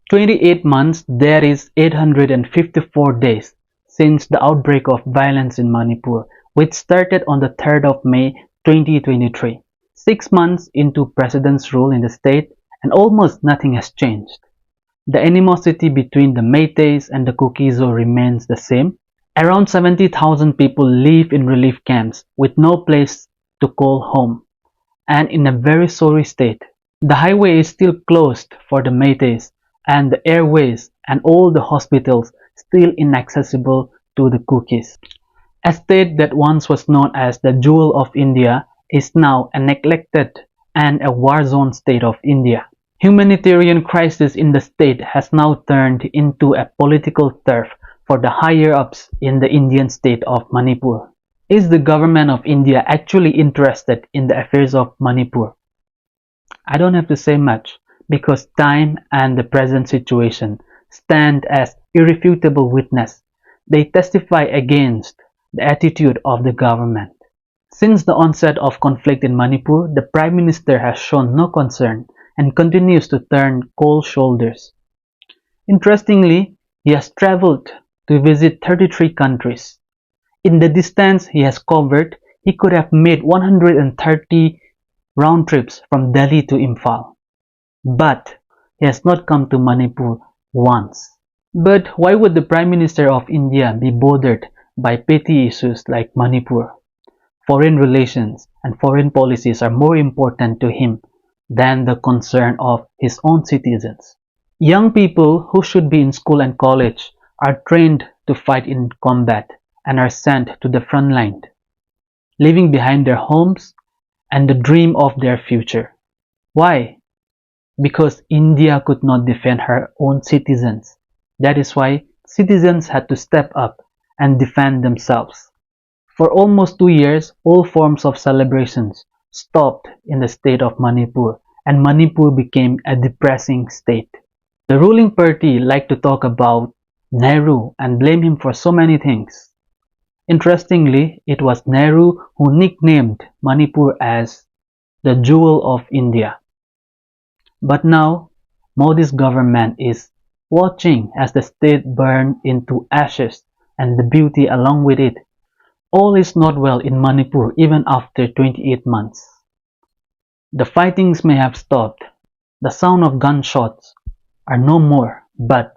28 months, that is 854 days since the outbreak of violence in Manipur, which started on the 3rd of May 2023. 6 months into President's rule in the state, and almost nothing has changed. The animosity between the Meiteis and the Kukizo remains the same. Around 70,000 people live in relief camps with no place to call home, and in a very sorry state. The highway is still closed for the Meiteis, and the airways and all the hospitals still inaccessible to the Kukis. A state that once was known as the Jewel of India is now a neglected and a war-zone state of India. Humanitarian crisis in the state has now turned into a political turf for the higher-ups in the Indian state of Manipur. Is the government of India actually interested in the affairs of Manipur? I don't have to say much, because time and the present situation stand as irrefutable witness. They testify against the attitude of the government. Since the onset of conflict in Manipur, the Prime Minister has shown no concern and continues to turn cold shoulders. Interestingly, he has traveled to visit 33 countries. In the distance he has covered, he could have made 130 round trips from Delhi to Imphal. But he has not come to Manipur once. But why would the Prime Minister of India be bothered by petty issues like Manipur? Foreign relations and foreign policies are more important to him than the concern of his own citizens. Young people who should be in school and college are trained to fight in combat and are sent to the front line, leaving behind their homes and the dream of their future. Why? Because India could not defend her own citizens. That is why citizens had to step up and defend themselves. For almost 2 years, all forms of celebrations stopped in the state of Manipur, and Manipur became a depressing state. The ruling party liked to talk about Nehru and blame him for so many things. Interestingly, it was Nehru who nicknamed Manipur as the Jewel of India. But now, Modi's government is watching as the state burn into ashes and the beauty along with it. All is not well in Manipur even after 28 months. The fightings may have stopped, the sound of gunshots are no more, but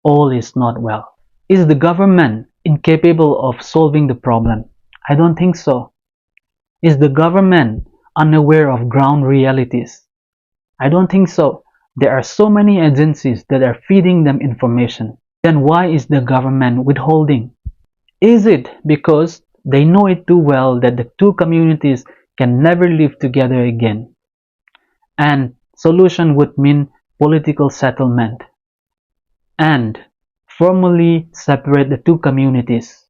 all is not well. Is the government incapable of solving the problem? I don't think so. Is the government unaware of ground realities? I don't think so. There are so many agencies that are feeding them information. Then why is the government withholding? Is it because they know it too well that the two communities can never live together again? And solution would mean political settlement and formally separate the two communities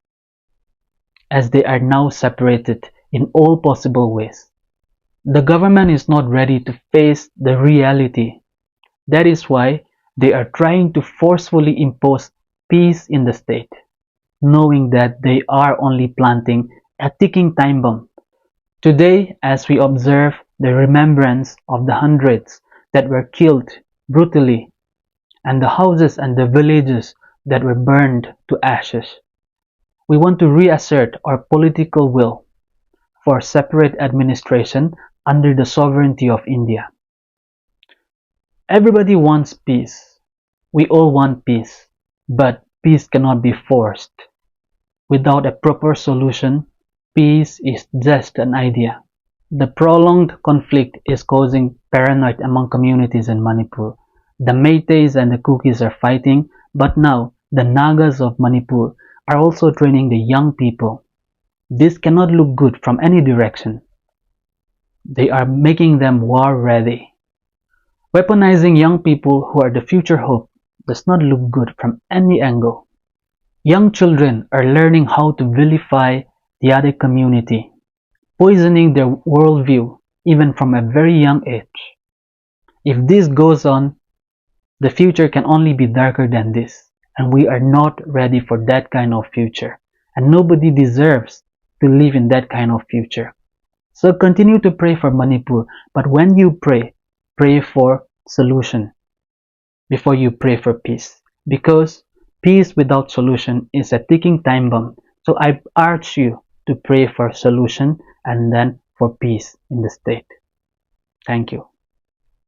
as they are now separated in all possible ways. The government is not ready to face the reality. That is why they are trying to forcefully impose peace in the state, knowing that they are only planting a ticking time bomb. Today, as we observe the remembrance of the hundreds that were killed brutally, and the houses and the villages that were burned to ashes, we want to reassert our political will for separate administration under the sovereignty of India. Everybody wants peace. We all want peace, but peace cannot be forced. Without a proper solution, peace is just an idea. The prolonged conflict is causing paranoia among communities in Manipur. The Meiteis and the Kukis are fighting, but now the Nagas of Manipur are also training the young people. This cannot look good from any direction. They are making them war ready. Weaponizing young people who are the future hope does not look good from any angle. Young children are learning how to vilify the other community, poisoning their worldview even from a very young age. If this goes on, the future can only be darker than this, and we are not ready for that kind of future, and nobody deserves to live in that kind of future. So continue to pray for Manipur, but when you pray, pray for solution. before you pray for peace, because peace without solution is a ticking time bomb. So I urge you to pray for solution and then for peace in the state. Thank you.